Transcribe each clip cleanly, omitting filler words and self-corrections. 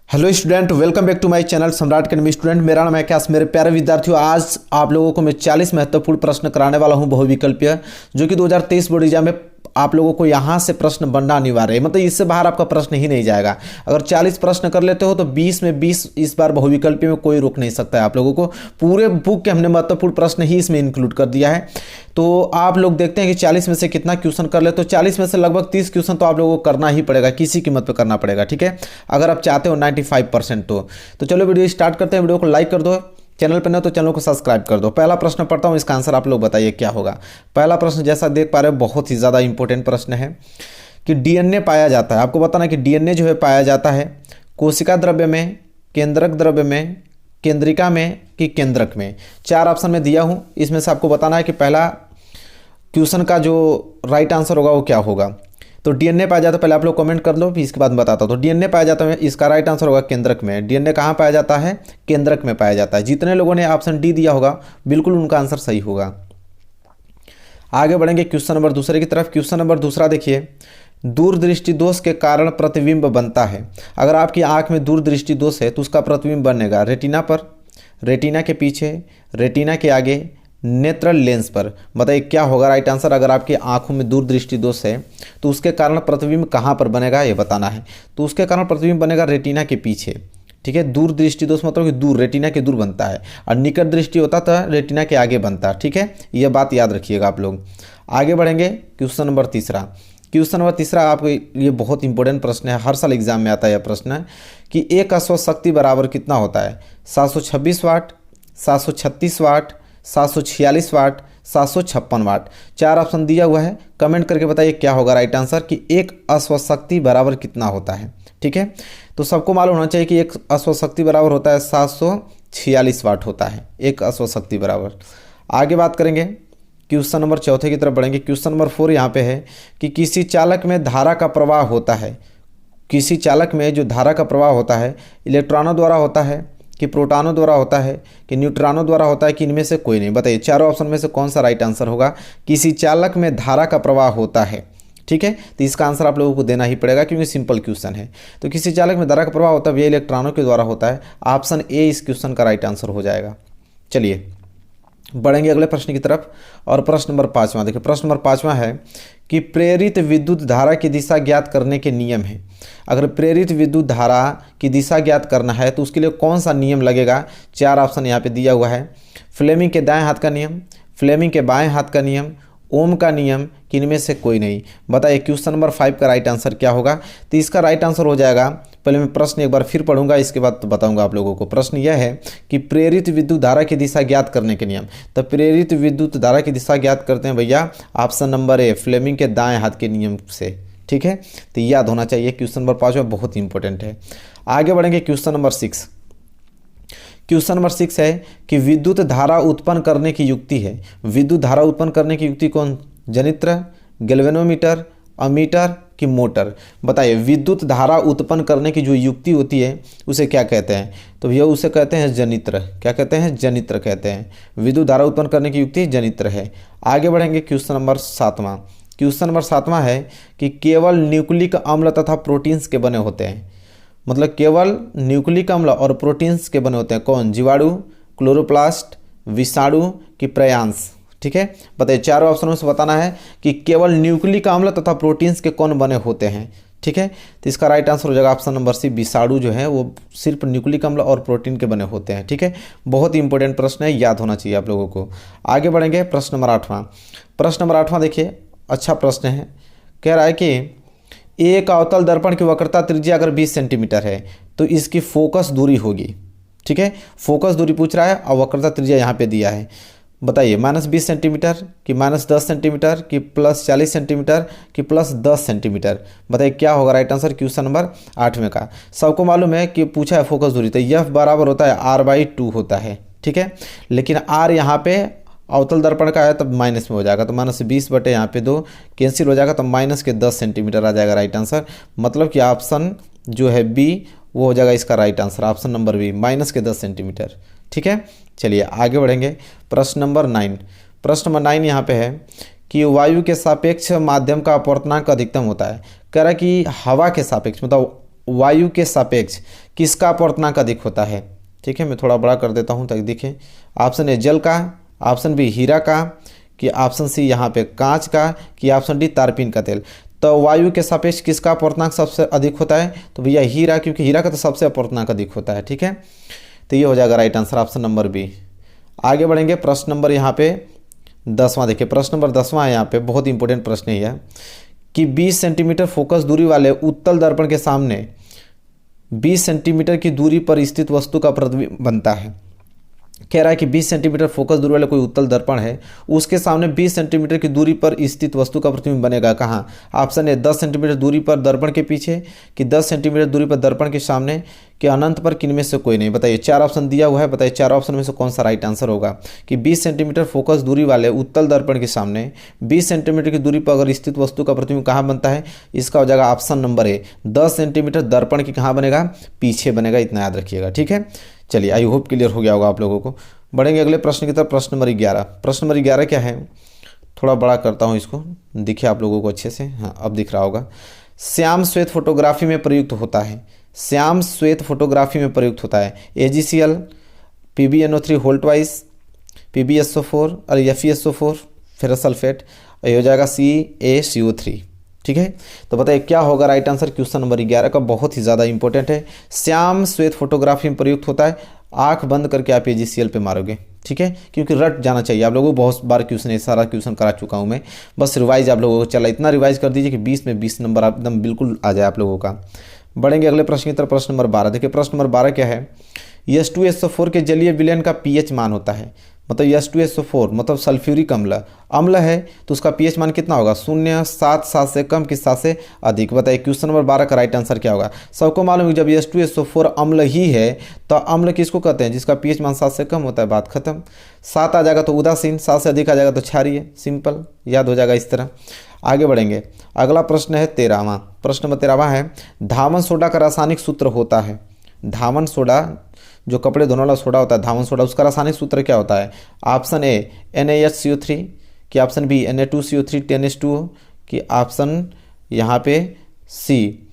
Hello student, welcome back to my channel Samrat academy. Student, मेरा नाम है आकाश। मेरे प्यारे विद्यार्थियों, आज आप लोगों को मैं 40 महत्वपूर्ण प्रश्न कराने वाला हूं बहुविकल्पीय, जो कि 2023 बोर्ड एग्जाम में आप लोगों को यहां से प्रश्न बनना अनिवार्य है। मतलब इससे बाहर आपका प्रश्न ही नहीं जाएगा। अगर 40 प्रश्न कर लेते हो तो 20 में 20 इस बार बहुविकल्पीय में कोई रोक नहीं सकता है आप लोगों को। पूरे बुक के हमने महत्वपूर्ण प्रश्न ही इसमें इंक्लूड कर दिया है। तो आप लोग देखते हैं कि 40 में से कितना क्वेश्चन कर ले। तो 40 में से लगभग 30 क्वेश्चन तो आप लोगों को करना ही पड़ेगा, किसी कीमत पे करना पड़ेगा। ठीक है, अगर आप चाहते हो 95% तो चलो वीडियो स्टार्ट करते हैं। वीडियो को लाइक कर दो, चैनल पर न तो चैनल को सब्सक्राइब कर दो। पहला प्रश्न पढ़ता हूं, इसका आंसर आप लोग बताइए क्या होगा। पहला प्रश्न जैसा देख पा रहे हो बहुत ही ज़्यादा इंपॉर्टेंट प्रश्न है कि डीएनए पाया जाता है। आपको बताना कि डीएनए जो है पाया जाता है कोशिका द्रव्य में, केंद्रक द्रव्य में, केंद्रिका में कि केंद्रक में। 4 ऑप्शन में दिया हूँ, इसमें से आपको बताना है कि पहला क्वेश्चन का जो राइट आंसर होगा वो क्या होगा। तो डीएनए पाया जाता है, पहले आप लोग कमेंट कर लो, फिर इसके बाद बताता हूँ। तो डीएनए पाया जाता है, इसका राइट आंसर होगा केंद्रक में। डीएनए कहाँ पाया जाता है? केंद्रक में पाया जाता है। जितने लोगों ने ऑप्शन डी दिया होगा बिल्कुल उनका आंसर सही होगा। आगे बढ़ेंगे क्वेश्चन नंबर दूसरे की तरफ। क्वेश्चन नंबर दूसरा देखिए, दूरदृष्टि दोष के कारण प्रतिबिंब बनता है। अगर आपकी आंख में दूरदृष्टि दोष है तो उसका प्रतिबिंब बनेगा रेटिना पर, रेटिना के पीछे, रेटिना के आगे, नेत्रल लेंस पर। बताइए क्या होगा राइट आंसर। अगर आपकी आंखों में दूरदृष्टि दोष है तो उसके कारण प्रतिबिंब कहाँ पर बनेगा ये बताना है। तो उसके कारण प्रतिबिंब बनेगा रेटिना के पीछे। ठीक है, दूरदृष्टि दोष मतलब कि दूर, रेटिना के दूर बनता है, और निकट दृष्टि होता तो रेटिना के आगे बनता। ठीक है, यह बात याद रखिएगा आप लोग। आगे बढ़ेंगे क्वेश्चन नंबर तीसरा। क्वेश्चन नंबर तीसरा आपके लिए बहुत इंपॉर्टेंट प्रश्न है, हर साल एग्जाम में आता है यह प्रश्न है कि एक अश्व शक्ति बराबर कितना होता है? 726 वाट, 736 वाट, 746 वाट, 756 वाट। 4 ऑप्शन दिया हुआ है, कमेंट करके बताइए क्या होगा राइट आंसर कि एक अश्वशक्ति बराबर कितना होता है। ठीक है, तो सबको मालूम होना चाहिए कि एक अश्वशक्ति बराबर होता है 746 वाट होता है एक अश्वशक्ति बराबर। आगे बात करेंगे क्वेश्चन नंबर चौथे की तरफ बढ़ेंगे। क्वेश्चन नंबर 4 यहाँ पे है कि किसी चालक में धारा का प्रवाह होता है। किसी चालक में जो धारा का प्रवाह होता है इलेक्ट्रॉनों द्वारा होता है कि प्रोटॉनों द्वारा होता है कि न्यूट्रॉनों द्वारा होता है कि इनमें से कोई नहीं। बताइए चारों ऑप्शन में से कौन सा राइट आंसर होगा। किसी चालक में धारा का प्रवाह होता है। ठीक है, तो इसका आंसर आप लोगों को देना ही पड़ेगा क्योंकि सिंपल क्वेश्चन है। तो किसी चालक में धारा का प्रवाह होता है, ये इलेक्ट्रॉनों के द्वारा होता है। ऑप्शन ए इस क्वेश्चन का राइट आंसर हो जाएगा। चलिए बढ़ेंगे अगले प्रश्न की तरफ, और प्रश्न नंबर 5वां देखिए। प्रश्न नंबर 5वां है कि प्रेरित विद्युत धारा की दिशा ज्ञात करने के नियम है। अगर प्रेरित विद्युत धारा की दिशा ज्ञात करना है तो उसके लिए कौन सा नियम लगेगा? 4 ऑप्शन यहाँ पे दिया हुआ है। फ्लेमिंग के दाएं हाथ का नियम, फ्लेमिंग के बाएं हाथ का नियम, ओम का नियम कि इनमें से कोई नहीं। बताइए क्वेश्चन नंबर 5 का राइट आंसर क्या होगा। तो इसका राइट आंसर हो जाएगा, पहले मैं प्रश्न एक बार फिर पढ़ूंगा, इसके बाद तो बताऊंगा आप लोगों को। प्रश्न यह है कि प्रेरित विद्युत धारा की दिशा ज्ञात करने के नियम। तो प्रेरित विद्युत धारा की दिशा ज्ञात करते हैं भैया ऑप्शन नंबर ए, फ्लेमिंग के दाएं हाथ के नियम से। ठीक है, तो याद होना चाहिए। क्वेश्चन नंबर 5 में बहुत इंपॉर्टेंट है। आगे बढ़ेंगे क्वेश्चन नंबर 6। क्वेश्चन नंबर 6 है कि विद्युत धारा उत्पन्न करने की युक्ति है। विद्युत धारा उत्पन्न करने की युक्ति कौन? जनित्र, गैल्वेनोमीटर, अमीटर कि मोटर। बताइए विद्युत धारा उत्पन्न करने की जो युक्ति होती है उसे क्या कहते हैं? तो भैया उसे कहते हैं जनित्र। क्या कहते हैं? जनित्र कहते हैं। विद्युत धारा उत्पन्न करने की युक्ति जनित्र है। आगे बढ़ेंगे क्वेश्चन नंबर 7वां। क्वेश्चन नंबर 7वां है कि केवल न्यूक्लिक अम्ल तथा प्रोटीन्स के बने होते हैं। मतलब केवल न्यूक्लिक अम्ल और प्रोटीन्स के बने होते हैं। कौन? जीवाणु, क्लोरोप्लास्ट, विषाणु कि प्रयांश। ठीक है, बताइए चारों ऑप्शनों से बताना है कि केवल न्यूक्लिक अम्ल तथा प्रोटीन्स के कौन बने होते हैं। ठीक है, तो इसका राइट आंसर हो जाएगा ऑप्शन नंबर सी, विषाणु जो है वो सिर्फ न्यूक्लिक अम्ल और प्रोटीन के बने होते हैं। ठीक है, बहुत ही इंपॉर्टेंट प्रश्न है, याद होना चाहिए आप लोगों को। आगे बढ़ेंगे प्रश्न नंबर 8वां। प्रश्न नंबर 8वां देखिए, अच्छा प्रश्न है। कह रहा है कि एक अवतल दर्पण की वक्रता त्रिज्या अगर 20 सेंटीमीटर है तो इसकी फोकस दूरी होगी। ठीक है, फोकस दूरी पूछ रहा है और वक्रता त्रिज्या यहाँ पे दिया है। बताइए -20 सेंटीमीटर कि -10 सेंटीमीटर कि +40 सेंटीमीटर कि +10 सेंटीमीटर। बताइए क्या होगा राइट आंसर क्वेश्चन नंबर 8वें का। सबको मालूम है कि पूछा है फोकस दूरी, तो F बराबर होता है R/2 होता है। ठीक है, लेकिन R यहाँ पे अवतल दर्पण का है तब माइनस में हो जाएगा, तो -20 बटे यहाँ पे 2 कैंसिल हो जाएगा, तो -10 सेंटीमीटर आ जाएगा राइट आंसर। मतलब कि ऑप्शन जो है बी वो हो जाएगा इसका right answer, option number B, -10 centimetre. ठीक है, चलिए आगे बढ़ेंगे प्रश्न नंबर 9। प्रश्न नंबर 9 यहाँ पे है कि वायु के सापेक्ष माध्यम का अपवर्तनांक अधिकतम होता है। कह रहा है कि हवा के सापेक्ष मतलब वायु के सापेक्ष किसका अपवर्तनांक अधिक होता है? ठीक है, मैं थोड़ा बड़ा कर देता हूँ ताकि दिखे। ऑप्शन ए जल का, ऑप्शन बी हीरा का, कि ऑप्शन सी यहाँ पे कांच का, कि ऑप्शन डी तारपीन का तेल। तो वायु के सापेक्ष किसका अपवर्तनांक सबसे अधिक होता है? तो भैया हीरा, क्योंकि हीरा का तो सबसे अपवर्तनांक अधिक होता है। ठीक है, तो ये हो जाएगा right answer option number B. आगे बढ़ेंगे, प्रश्न नंबर यहाँ पे 10वां देखिए। प्रश्न नंबर 10वां है यहाँ पे, बहुत इंपॉर्टेंट प्रश्न है कि 20 सेंटीमीटर फोकस दूरी वाले उत्तल दर्पण के सामने 20 सेंटीमीटर की दूरी पर स्थित वस्तु का प्रतिबिंब बनता है। कह रहा है कि 20 सेंटीमीटर फोकस दूरी वाले कोई उत्तल दर्पण है, उसके सामने 20 सेंटीमीटर की दूरी पर स्थित वस्तु का प्रतिबिंब बनेगा। कहाँ? ऑप्शन ए 10 सेंटीमीटर दूरी पर दर्पण के पीछे, कि 10 सेंटीमीटर दूरी पर दर्पण के सामने, कि अनंत पर, किनमें से कोई नहीं। बताइए, 4 ऑप्शन दिया हुआ है, बताइए 4 ऑप्शन में से कौन सा राइट आंसर होगा? कि 20 सेंटीमीटर फोकस दूरी वाले उत्तल दर्पण के सामने 20 सेंटीमीटर की दूरी पर अगर स्थित वस्तु का प्रतिबिंब कहाँ बनता है? इसका हो जाएगा ऑप्शन नंबर ए 10 सेंटीमीटर दर्पण की कहाँ बनेगा? पीछे बनेगा। इतना याद रखिएगा। ठीक है, चलिए, आई होप क्लियर हो गया होगा आप लोगों को। बढ़ेंगे अगले प्रश्न की तरफ। प्रश्न नंबर 11। प्रश्न नंबर 11 क्या है? थोड़ा बड़ा करता हूँ इसको, दिखे आप लोगों को अच्छे से। हाँ, अब दिख रहा होगा। श्याम श्वेत फोटोग्राफी में प्रयुक्त होता है। श्याम श्वेत फोटोग्राफी में प्रयुक्त होता है AgCl, PbNO3 होल्टवाइज, PbSO4 और FeSO4 फेरस सल्फेट। ये हो जाएगा CaCO3। ठीक है, तो बताइए क्या होगा राइट आंसर? क्वेश्चन नंबर 11 का बहुत ही ज़्यादा इंपॉर्टेंट है। श्याम श्वेत फोटोग्राफी में प्रयुक्त होता है। आंख बंद करके आप AgCl पे मारोगे। ठीक है, क्योंकि रट जाना चाहिए आप लोगों को। बहुत बार क्वेश्चन, सारा क्वेश्चन करा चुका हूँ मैं, बस रिवाइज आप लोगों को चला, इतना रिवाइज कर दीजिए कि 20 में 20 नंबर एकदम बिल्कुल आ जाए आप लोगों का। बढ़ेंगे अगले प्रश्न की तरफ। प्रश्न नंबर 12 देखिए। प्रश्न नंबर 12 क्या है? H2SO4 के जलीय विलयन का pH मान होता है। मतलब H2SO4 मतलब सल्फ्यूरिक अम्ल है, तो उसका pH मान कितना होगा? 0, 7, 7 से कम कि 7 से अधिक। बताइए क्वेश्चन नंबर 12 का राइट आंसर क्या होगा? सबको मालूम है जब H2SO4 अम्ल ही है तो अम्ल किसको कहते हैं? जिसका pH मान 7 से कम होता है। बात खत्म। 7 आ जाएगा तो उदासीन, 7 से अधिक आ जाएगा तो क्षारीय। सिंपल, याद हो जाएगा इस तरह। आगे बढ़ेंगे, अगला प्रश्न है 13वां। प्रश्न नंबर 13वां है, धावन सोडा का रासायनिक सूत्र होता है। धावन सोडा, जो कपड़े धोने वाला सोडा होता है, धावन सोडा, उसका रासायनिक सूत्र क्या होता है? ऑप्शन ए NaHCO3, कि ऑप्शन बी Na2CO3 10H2O, कि ऑप्शन यहाँ पे सी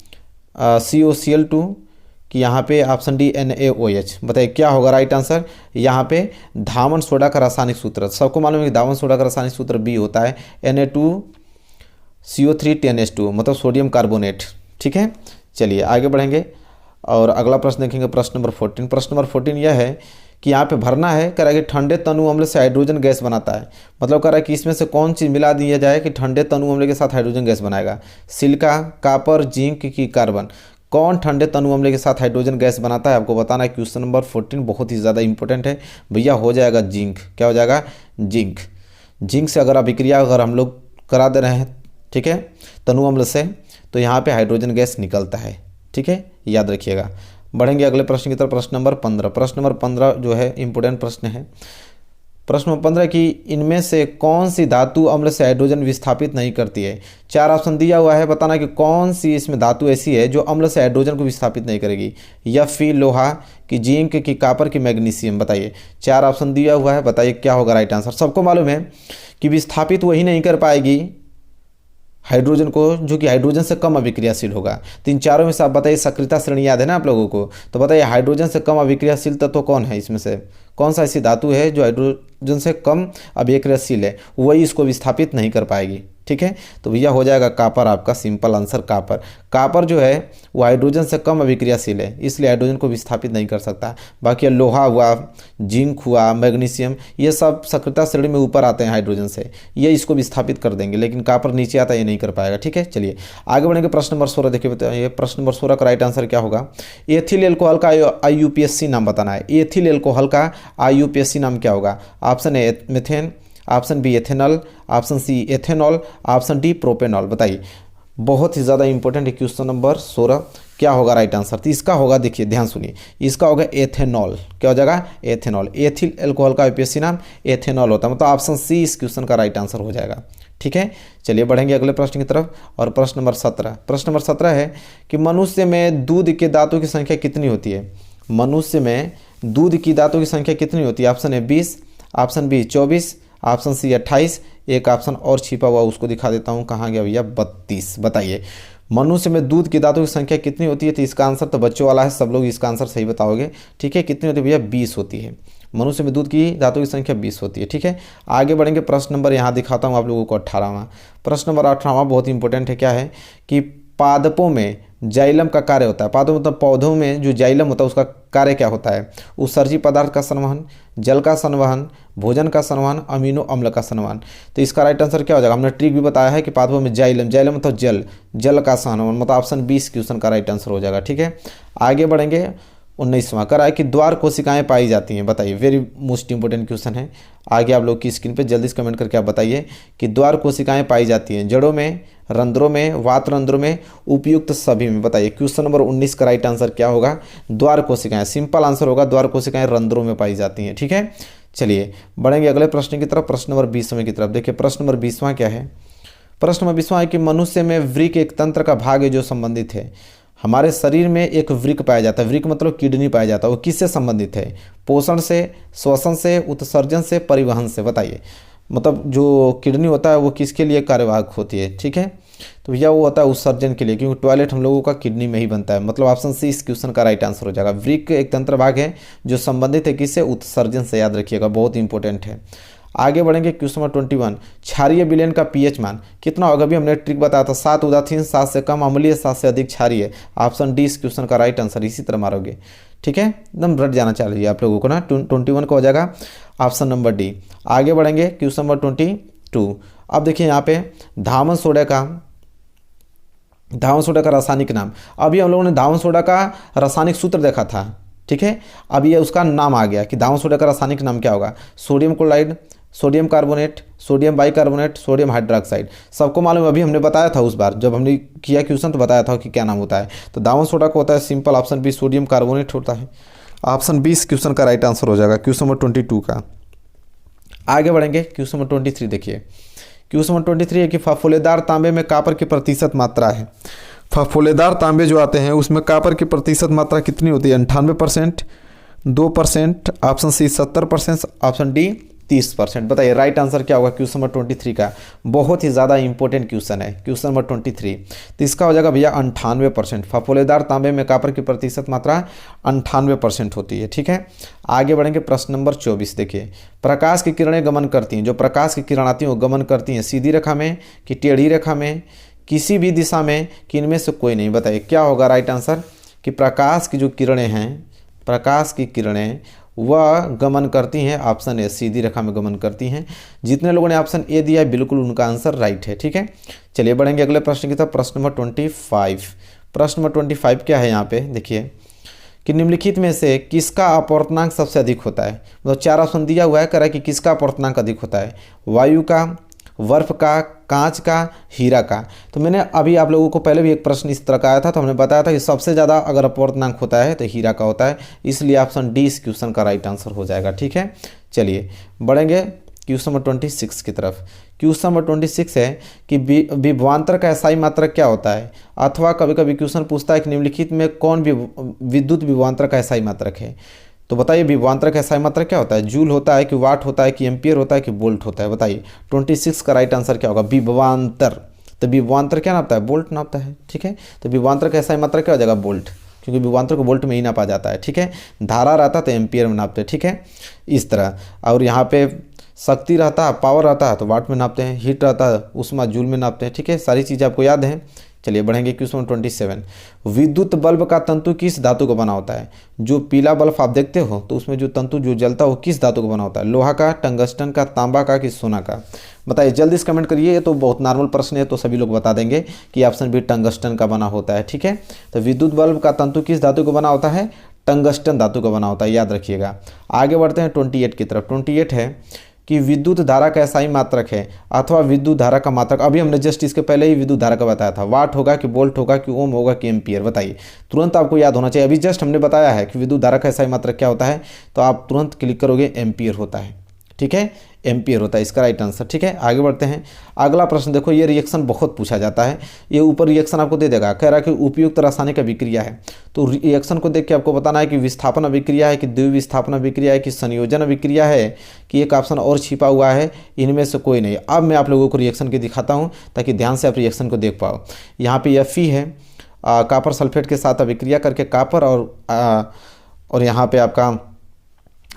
COCl2, कि यहाँ पे ऑप्शन डी NaOH। बताइए क्या होगा राइट आंसर? यहाँ पे धावन सोडा का रासायनिक सूत्र, सबको मालूम है कि धावन सोडा का रासायनिक सूत्र बी होता है Na2CO3 10H2O, मतलब सोडियम कार्बोनेट। ठीक है, चलिए आगे बढ़ेंगे और अगला प्रश्न देखेंगे। प्रश्न नंबर 14। प्रश्न नंबर 14 यह है कि यहाँ पे भरना है, कह रहा है कि ठंडे तनु अम्ल से हाइड्रोजन गैस बनाता है। मतलब कह रहा है कि इसमें से कौन चीज़ मिला दिया जाए कि ठंडे तनु अम्ल के साथ हाइड्रोजन गैस बनाएगा? सिलिका, कापर, जिंक की कार्बन। कौन ठंडे तनु अम्ल के साथ हाइड्रोजन गैस बनाता है? आपको बताना है। क्वेश्चन नंबर 14 बहुत ही ज़्यादा इंपॉर्टेंट है भैया। हो जाएगा जिंक। क्या हो जाएगा? जिंक। जिंक से अगर अभिक्रिया अगर हम लोग करा दे रहे हैं, ठीक है, तनु अम्ल से, तो यहाँ पे हाइड्रोजन गैस निकलता है। ठीक है, याद रखिएगा। बढ़ेंगे अगले प्रश्न की तरफ। प्रश्न नंबर 15। प्रश्न नंबर 15 जो है इंपॉर्टेंट प्रश्न है। प्रश्न नंबर 15 कि इनमें से कौन सी धातु अम्ल से हाइड्रोजन विस्थापित नहीं करती है? 4 ऑप्शन दिया हुआ है, बताना कि कौन सी इसमें धातु ऐसी है जो अम्ल से हाइड्रोजन को विस्थापित नहीं करेगी। Fe लोहा, कि जिंक, की कापर, की मैग्नीशियम। बताइए, 4 ऑप्शन दिया हुआ है, बताइए क्या होगा राइट आंसर? सबको मालूम है कि विस्थापित वही नहीं कर पाएगी हाइड्रोजन को जो कि हाइड्रोजन से कम अभिक्रियाशील होगा। तो इन चारों में से आप बताइए, सक्रियता श्रेणी याद है ना आप लोगों को? तो बताइए हाइड्रोजन से कम अभिक्रियाशील तत्व कौन है? इसमें से कौन सा ऐसी धातु है जो हाइड्रोजन से कम अभिक्रियाशील है, वही इसको विस्थापित नहीं कर पाएगी? ठीक है, तो भैया हो जाएगा कापर। आपका सिंपल आंसर कापर। कापर जो है वो हाइड्रोजन से कम अभिक्रियाशील है, इसलिए हाइड्रोजन को विस्थापित नहीं कर सकता। बाकी लोहा हुआ, जिंक हुआ, मैग्नीशियम, ये सब सक्रियता श्रेणी में ऊपर आते हैं हाइड्रोजन से, ये इसको विस्थापित कर देंगे, लेकिन कापर नीचे आता है, ये नहीं कर पाएगा। ठीक है, चलिए आगे बढ़ेंगे। प्रश्न नंबर 16 देखिए। बताइए प्रश्न नंबर 16 का राइट आंसर क्या होगा? एथिल एल्कोहल का IUPAC नाम बताना है। एथिल एल्कोहल का IUPAC नाम क्या होगा? Option A methane, option B ethanol, option C ethanol, option D propanol. बताइए, बहुत ही ज़्यादा इंपॉर्टेंट है क्वेश्चन नंबर 16। क्या होगा राइट आंसर? तो इसका होगा, देखिए ध्यान सुनिए, इसका होगा एथेनॉल। क्या हो जाएगा? एथेनॉल। एथिल एल्कोहल का IUPAC नाम एथेनॉल होता है, मतलब ऑप्शन सी इस क्वेश्चन का राइट आंसर हो जाएगा। ठीक है, चलिए बढ़ेंगे अगले प्रश्न की तरफ। और प्रश्न नंबर 17। प्रश्न नंबर 17 है कि मनुष्य में दूध के दांतों की संख्या कितनी होती है? मनुष्य में दूध की दांतों की संख्या कितनी होती है? Option A 20, option B 24, option C 28, एक ऑप्शन और छिपा हुआ उसको दिखा देता हूँ, कहाँ गया भैया? 32। बताइए, मनुष्य में दूध की दांतों की संख्या कितनी होती है? तो इसका आंसर तो बच्चों वाला है, सब लोग इसका आंसर सही बताओगे। ठीक है, कितनी होती है भैया? 20 होती है। मनुष्य में दूध की दांतों की संख्या 20 होती है। ठीक है, आगे बढ़ेंगे। प्रश्न नंबर यहाँ दिखाता हूँ आप लोगों को 18वां। प्रश्न नंबर 18वां बहुत इंपॉर्टेंट है। क्या है कि पादपों में जाइलम का कार्य होता है। पादपों मतलब पौधों में जो जाइलम होता है उसका कार्य क्या होता है? उत्सर्जी पदार्थ का संवहन, जल का संवहन, भोजन का संवहन, अमीनो अम्ल का संवहन। तो इसका राइट आंसर क्या हो जाएगा? हमने ट्रिक भी बताया है कि पादपों में जाइलम, जाइलम मतलब जल का संवहन, मतलब ऑप्शन 20 क्वेश्चन का राइट आंसर हो जाएगा। ठीक है, आगे बढ़ेंगे। 19वां करा है कि द्वार कोशिकाएं पाई जाती हैं। बताइए, वेरी मोस्ट इंपोर्टेंट क्वेश्चन है। आगे आप लोग की स्क्रीन पे जल्दी से कमेंट करके आप बताइए कि द्वार कोशिकाएं पाई जाती हैं जड़ों में, रंध्रों में, वात रंध्रों में, उपयुक्त सभी में। बताइए क्वेश्चन नंबर 19 का राइट आंसर क्या होगा? द्वार कोशिकाएं, सिंपल आंसर होगा, द्वार कोशिकाएं रंध्रों में पाई जाती हैं। ठीक है, चलिए बढ़ेंगे अगले प्रश्न की तरफ, प्रश्न नंबर 20वें की तरफ। देखिए प्रश्न नंबर 20वां क्या है? प्रश्न नंबर 20वां है कि मनुष्य में वृक्क एक तंत्र का भाग है जो संबंधित है। हमारे शरीर में एक वृक्क पाया जाता है, वृक्क मतलब किडनी पाया जाता है, वो किससे संबंधित है? पोषण से, श्वसन से, उत्सर्जन से, परिवहन से। बताइए, मतलब जो किडनी होता है वो किसके लिए कार्यवाहक होती है? ठीक है, तो भैया वो होता है उत्सर्जन के लिए, क्योंकि टॉयलेट हम लोगों का किडनी में ही बनता है। मतलब ऑप्शन सी इस क्वेश्चन का राइट आंसर हो जाएगा। वृक्क एक तंत्र भाग है जो संबंधित है किससे? उत्सर्जन से। याद रखिएगा, बहुत इंपॉर्टेंट है। आगे बढ़ेंगे क्वेश्चन नंबर 21। क्षारीय विलयन का पीएच मान कितना होगा? अभी हमने ट्रिक बताया था, 7 उदासीन, 7 से कम अम्लीय, 7 से अधिक क्षारीय। ऑप्शन डी इस क्वेश्चन का राइट आंसर। इसी तरह मारोगे, ठीक है, एकदम रट जाना चाहिए आप लोगों को ना। 21 का हो जाएगा ऑप्शन नंबर डी। आगे बढ़ेंगे क्वेश्चन नंबर 22। अब देखिए यहाँ पे धावन सोडा का रासायनिक नाम। अभी हम लोगों ने धावन सोडा का रासायनिक सूत्र देखा था। ठीक है, अब ये उसका नाम आ गया कि धावन सोडा का रासायनिक नाम क्या होगा? Sodium chloride, sodium carbonate, sodium bicarbonate, sodium hydroxide. सबको मालूम है, अभी हमने बताया था उस बार जब हमने किया क्वेश्चन तो बताया था कि क्या नाम होता है। तो धावन सोडा को होता है simple option B, sodium carbonate होता है। ऑप्शन 20 क्वेश्चन का राइट आंसर हो जाएगा, क्वेश्चन नंबर 22 का। आगे बढ़ेंगे क्वेश्चन नंबर 23। देखिए क्वेश्चन नंबर 23 है कि फफोलेदार तांबे में कॉपर की प्रतिशत मात्रा है। फफोलेदार तांबे जो आते हैं उसमें कॉपर की प्रतिशत मात्रा कितनी होती है? 98%, 2%, ऑप्शन सी 70%, ऑप्शन डी 30%। बताइए राइट आंसर क्या होगा क्वेश्चन नंबर 23 का? बहुत ही ज़्यादा इंपॉर्टेंट क्वेश्चन है क्वेश्चन नंबर 23। तो इसका हो जाएगा भैया 98%। फफोलेदार तांबे में कॉपर की प्रतिशत मात्रा 98% होती है। ठीक है, आगे बढ़ेंगे प्रश्न नंबर 24। देखिए प्रकाश की किरणें गमन करती हैं, जो प्रकाश की किरण आती हैं वो गमन करती हैं सीधी रेखा में कि टेढ़ी रेखा में, किसी भी दिशा में, कि इनमें से कोई नहीं। बताइए क्या होगा राइट आंसर? कि प्रकाश की जो किरणें हैं, प्रकाश की किरणें वह गमन करती हैं, ऑप्शन ए सीधी रेखा में गमन करती हैं। जितने लोगों ने ऑप्शन ए दिया है बिल्कुल उनका आंसर राइट है। ठीक है, चलिए बढ़ेंगे अगले प्रश्न की तरफ, प्रश्न नंबर 25। प्रश्न नंबर 25 क्या है यहाँ पे? देखिए कि निम्नलिखित में से किसका अपवर्तनांक सबसे अधिक होता है? मतलब 4 ऑप्शन दिया हुआ है, कह रहा है कि किसका अपवर्तनांक अधिक होता है? वायु का, बर्फ का, कांच का, हीरा का। तो मैंने अभी आप लोगों को पहले भी एक प्रश्न इस तरह का आया था, तो हमने बताया था कि सबसे ज़्यादा अगर अपवर्तनांक होता है तो हीरा का होता है, इसलिए ऑप्शन डी इस क्वेश्चन का राइट आंसर हो जाएगा। ठीक है, चलिए बढ़ेंगे क्वेश्चन नंबर 26 की तरफ। क्वेश्चन नंबर 26 है कि विभवांतर का एसआई मात्रक क्या होता है? अथवा कभी कभी क्वेश्चन पूछता है कि निम्नलिखित में कौन विद्युत विभवांतर का एसआई मात्रक है? तो बताइए विभवांतर का एसआई मात्रक क्या होता है? जूल होता है कि वाट होता है कि एम्पियर होता है कि वोल्ट होता है? बताइए 26 का राइट आंसर क्या होगा? विभवांतर। तो विभवांतर क्या नापता है? वोल्ट नापता है। ठीक है, तो विभवांतर का एसआई मात्रक क्या हो जाएगा? वोल्ट, क्योंकि विभवांतर को वोल्ट में ही नापा जाता है। ठीक है, धारा रहता तो एम्पियर में नापते हैं। ठीक है, इस तरह। और यहाँ पे शक्ति रहता है, पावर रहता है तो वाट में नापते हैं, हीट रहता है उष्मा जूल में नापते हैं। ठीक है, सारी चीज़ें आपको याद हैं। चलिए बढ़ेंगे क्वेश्चन 27। विद्युत बल्ब का तंतु किस धातु का बना होता है? जो पीला बल्ब आप देखते हो तो उसमें जो तंतु जो जलता है वो किस धातु का बना होता है? लोहा का, टंगस्टन का, तांबा का कि सोना का? बताइए जल्दी से कमेंट करिए। ये तो बहुत नॉर्मल प्रश्न है तो सभी लोग बता देंगे कि ऑप्शन बी टंगस्टन का बना होता है। ठीक है, तो विद्युत बल्ब का तंतु किस धातु का बना होता है? टंगस्टन धातु का बना होता है, याद रखिएगा। आगे बढ़ते हैं 28 की तरफ। 28 है कि विद्युत धारा का एसआई मात्रक है अथवा विद्युत धारा का मात्रक। अभी हमने जस्ट इसके पहले ही विद्युत धारा का बताया था, वाट होगा कि वोल्ट होगा कि ओम होगा कि एम्पियर? बताइए, तुरंत आपको याद होना चाहिए। अभी जस्ट हमने बताया है कि विद्युत धारा का एसआई मात्रक क्या होता है, तो आप तुरंत क्लिक करोगे एम्पियर होता है। ठीक है, एम्पियर होता है इसका राइट आंसर। ठीक है, आगे बढ़ते हैं। अगला प्रश्न देखो, ये रिएक्शन बहुत पूछा जाता है। ये ऊपर रिएक्शन आपको दे देगा, कह रहा है कि उपयुक्त रासायनिक अभिक्रिया है। तो रिएक्शन को देख के आपको बताना है कि विस्थापन अभिक्रिया है, कि द्विविस्थापन अभिक्रिया है, कि संयोजन अभिक्रिया है, कि एक ऑप्शन और छिपा हुआ है, इनमें से कोई नहीं। अब मैं आप लोगों को रिएक्शन की दिखाता हूँ ताकि ध्यान से आप रिएक्शन को देख पाओ। यहाँ पे Fe है, कॉपर सल्फेट के साथ अभिक्रिया करके कॉपर और यहाँ पे आपका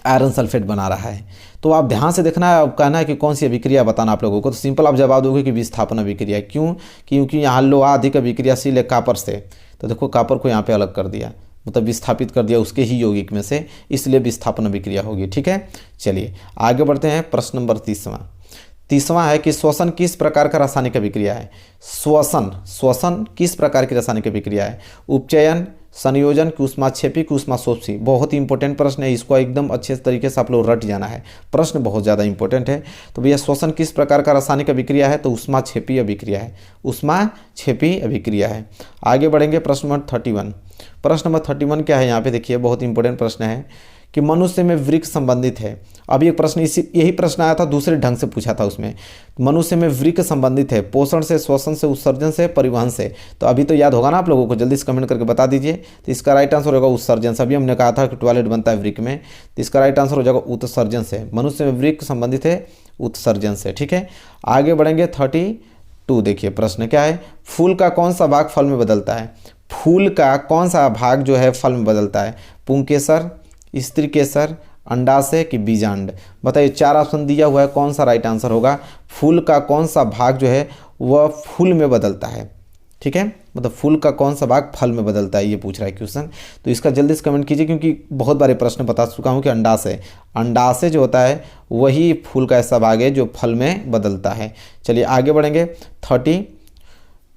आयरन सल्फेट बना रहा है। तो आप ध्यान से देखना है, अब कहना है कि कौन सी अभिक्रिया बताना आप लोगों को। तो सिंपल आप जवाब दोगे कि विस्थापन अभिक्रिया। क्यों? क्योंकि यहाँ लोहा अधिक अभिक्रियाशील है कॉपर से। तो देखो कॉपर को यहाँ पे अलग कर दिया, मतलब विस्थापित कर दिया उसके ही यौगिक में से, इसलिए विस्थापन अभिक्रिया होगी। ठीक है, चलिए आगे बढ़ते हैं। प्रश्न नंबर 30वां है कि श्वसन किस प्रकार का रासायनिक अभिक्रिया है। श्वसन किस प्रकार की रासायनिक अभिक्रिया है? उपचयन, संयोजन, की ऊष्माक्षेपी, की ऊष्माशोषी। बहुत ही इंपॉर्टेंट प्रश्न है, इसको एकदम अच्छे तरीके से आप लोग रट जाना है, प्रश्न बहुत ज़्यादा इंपॉर्टेंट है। तो भैया श्वसन किस प्रकार का रासायनिक अभिक्रिया है? तो ऊष्माक्षेपी अभिक्रिया है, ऊष्माक्षेपी अभिक्रिया है। आगे बढ़ेंगे। प्रश्न नंबर 31। प्रश्न नंबर 31 क्या है? यहाँ पे देखिए बहुत इंपॉर्टेंट प्रश्न है कि मनुष्य में वृक्क संबंधित है। अभी एक प्रश्न यही प्रश्न आया था, दूसरे ढंग से पूछा था उसमें। मनुष्य में वृक्क संबंधित है पोषण से, श्वसन से, उत्सर्जन से, परिवहन से। तो अभी तो याद होगा ना आप लोगों को, जल्दी से कमेंट करके बता दीजिए। तो इसका राइट आंसर होगा उत्सर्जन से। अभी हमने कहा था कि टॉयलेट बनता है वृक्क में, तो इसका राइट आंसर हो जाएगा उत्सर्जन से। मनुष्य में वृक्क संबंधित है उत्सर्जन से। ठीक है, आगे बढ़ेंगे। 32 देखिए प्रश्न क्या है? फूल का कौन सा भाग फल में बदलता है? फूल का कौन सा भाग जो है फल में बदलता है? पुंकेसर, स्त्री केसर, अंडाशय की बीजांड। बताइए, 4 ऑप्शन दिया हुआ है, कौन सा राइट आंसर होगा? फूल का कौन सा भाग जो है वह फूल में बदलता है? ठीक है, मतलब फूल का कौन सा भाग फल में बदलता है, ये पूछ रहा है क्वेश्चन। तो इसका जल्दी से कमेंट कीजिए, क्योंकि बहुत बारे प्रश्न बता चुका हूँ कि अंडाशय जो होता है वही फूल का ऐसा भाग है जो फल में बदलता है। चलिए आगे बढ़ेंगे। 30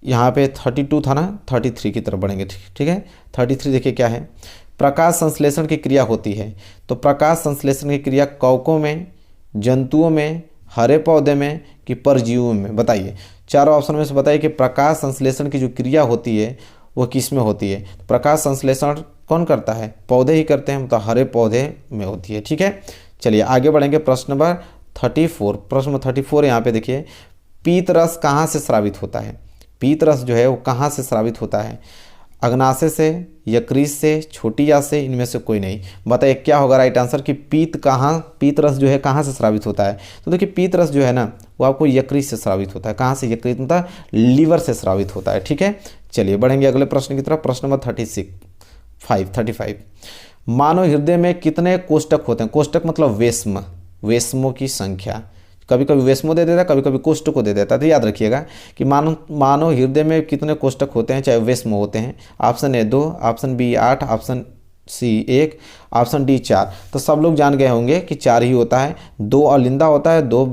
यहाँ पे 32 था ना, 33 की तरफ बढ़ेंगे। ठीक है, 33 देखिए क्या है? प्रकाश संश्लेषण की क्रिया होती है। तो प्रकाश संश्लेषण की क्रिया कवकों में, जंतुओं में, हरे पौधे में, कि परजीवियों में? बताइए, चारों ऑप्शन में से बताइए कि प्रकाश संश्लेषण की जो क्रिया होती है वह किस में होती है? प्रकाश संश्लेषण कौन करता है? पौधे ही करते हैं, मतलब हरे पौधे में होती है। ठीक है, चलिए आगे बढ़ेंगे। प्रश्न नंबर 34। प्रश्न नंबर 34 यहाँ पे देखिए, पीत रस कहाँ से स्रावित होता है? पीत रस जो है वो कहाँ से स्रावित होता है? अग्नाशय से, यकृत से, छोटी आंत से, इनमें से कोई नहीं। बताइए क्या होगा राइट आंसर कि पीत रस जो है कहाँ से स्रावित होता है? तो देखिए पीत रस जो है ना वो आपको यकृत से स्रावित होता है। कहाँ से? यकृत मतलब लीवर से स्रावित होता है। ठीक है, चलिए बढ़ेंगे अगले प्रश्न की तरफ। प्रश्न नंबर 35। मानव हृदय में कितने कोष्ठक होते हैं? कोष्ठक मतलब वेश्मों की संख्या। कभी कभी वेश्मो दे देता है, कभी कभी कोष्ठक को दे देता है। तो याद रखिएगा कि मानव हृदय में कितने कोष्ठक होते हैं, चाहे वेश्मो होते हैं। Option A 2, option B 8, option C 1, option D 4। तो सब लोग जान गए होंगे कि 4 ही होता है। 2 अलिंदा होता है, 2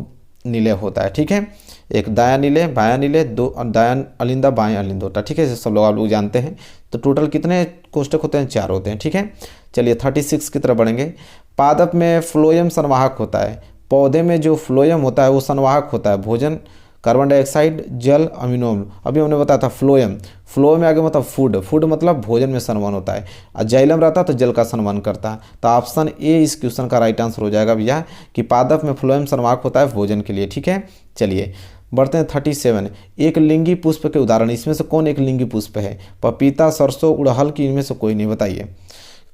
नीले होता है। ठीक है, एक दायां नीले बायां नीले, 2 दायां अलिंदा बायां अलिंद होता है। ठीक है, सब लोग आप लोग जानते हैं। तो टोटल कितने कोष्ठक होते हैं? 4 होते हैं। ठीक है, चलिए 36 की तरफ बढ़ेंगे। पादप में फ्लोएम संवाहक होता है। पौधे में जो फ्लोएम होता है वो संवाहक होता है। भोजन, कार्बन डाइऑक्साइड, जल, अमीनो अम्ल। अभी हमने बताया था फ्लोएम में आगे मतलब फूड मतलब भोजन में संवहन होता है। और जाइलम रहता है तो जल का संवहन करता है। तो ऑप्शन ए इस क्वेश्चन का राइट आंसर हो जाएगा भैया कि पादप में फ्लोएम संवाहक होता है भोजन के लिए। ठीक है, चलिए बढ़ते हैं 37। एक लिंगी पुष्प के उदाहरण, इसमें से कौन एक लिंगी पुष्प है? पपीता, सरसों, उड़हल, की इनमें से कोई नहीं। बताइए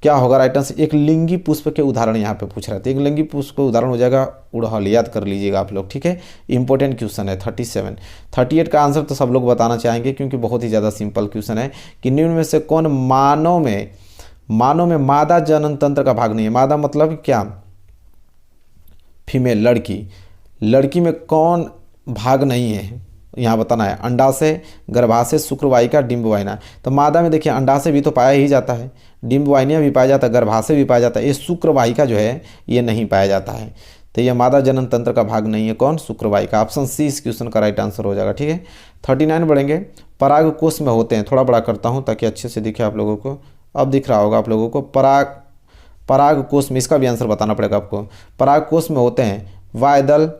क्या होगा राइट आंसर? एक लिंगी पुष्प के उदाहरण यहाँ पे पूछ रहा था। एक लिंगी पुष्प का उदाहरण हो जाएगा उड़हल। याद कर लीजिएगा आप लोग। ठीक है, इंपॉर्टेंट क्वेश्चन है 37। 38 का आंसर तो सब लोग बताना चाहेंगे क्योंकि बहुत ही ज़्यादा सिंपल क्वेश्चन है कि निम्न में से कौन मानव में मादा जनन तंत्र का भाग नहीं है? मादा मतलब क्या? फीमेल, लड़की में कौन भाग नहीं है यहाँ बताना है? अंडाशय, गर्भाशय, शुक्रवाहिका, डिंबवाहिनी। तो मादा में देखिए अंडाशय भी तो पाया ही जाता है, डिंबवाहिनियाँ भी पाया जाता है, गर्भाशय भी पाया जाता है। ये शुक्रवाहिका जो है ये नहीं पाया जाता है। तो ये मादा जनन तंत्र का भाग नहीं है। कौन? शुक्रवाहिका। ऑप्शन सी इस क्वेश्चन का राइट आंसर हो जाएगा। ठीक है, 39 बढ़ेंगे। पराग कोष में होते हैं, थोड़ा बड़ा करता हूँ ताकि अच्छे से दिखे आप लोगों को। अब दिख रहा होगा आप लोगों को। पराग कोष में, इसका भी आंसर बताना पड़ेगा आपको। पराग कोष में होते हैं वायदल,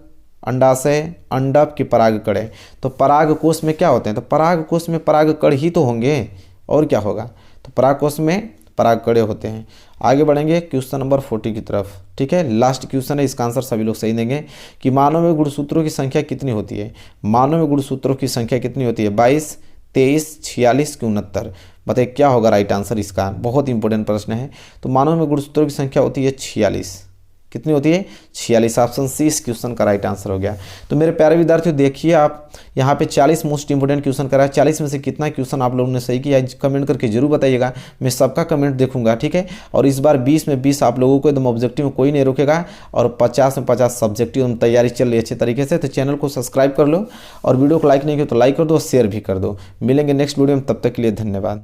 अंडाशय, अंडप की पराग कड़े। तो पराग कोष में क्या होते हैं? तो पराग कोष में पराग कण ही तो होंगे, और क्या होगा? तो पराग कोष में पराग कड़े होते हैं। आगे बढ़ेंगे क्वेश्चन नंबर 40 की तरफ। ठीक है, लास्ट क्वेश्चन है, इसका आंसर सभी लोग सही देंगे कि मानव में गुणसूत्रों की संख्या कितनी होती है। मानव में गुणसूत्रों की संख्या कितनी होती है? 22, 23, 46 की 69। बताइए क्या होगा राइट आंसर इसका। बहुत इंपॉर्टेंट प्रश्न है। तो मानव में गुणसूत्रों की संख्या होती है 46। कितनी होती है? 46। ऑप्शन सी इस क्वेश्चन का राइट आंसर हो गया। तो मेरे प्यारे विद्यार्थियों देखिए, आप यहाँ पे 40 मोस्ट इंपोर्टेंट क्वेश्चन करा है। 40 में से कितना क्वेश्चन आप लोगों ने सही किया कमेंट करके जरूर बताइएगा। मैं सबका कमेंट देखूंगा। ठीक है, और इस बार 20 में 20 आप लोगों को एकदम ऑब्जेक्टिव में कोई नहीं रोकेगा, और 50 में 50 सब्जेक्टिव तैयारी चल रही है अच्छे तरीके से। तो चैनल को सब्सक्राइब कर लो, और वीडियो को लाइक नहीं किया तो लाइक कर दो और शेयर भी कर दो। मिलेंगे नेक्स्ट वीडियो में, तब तक के लिए धन्यवाद।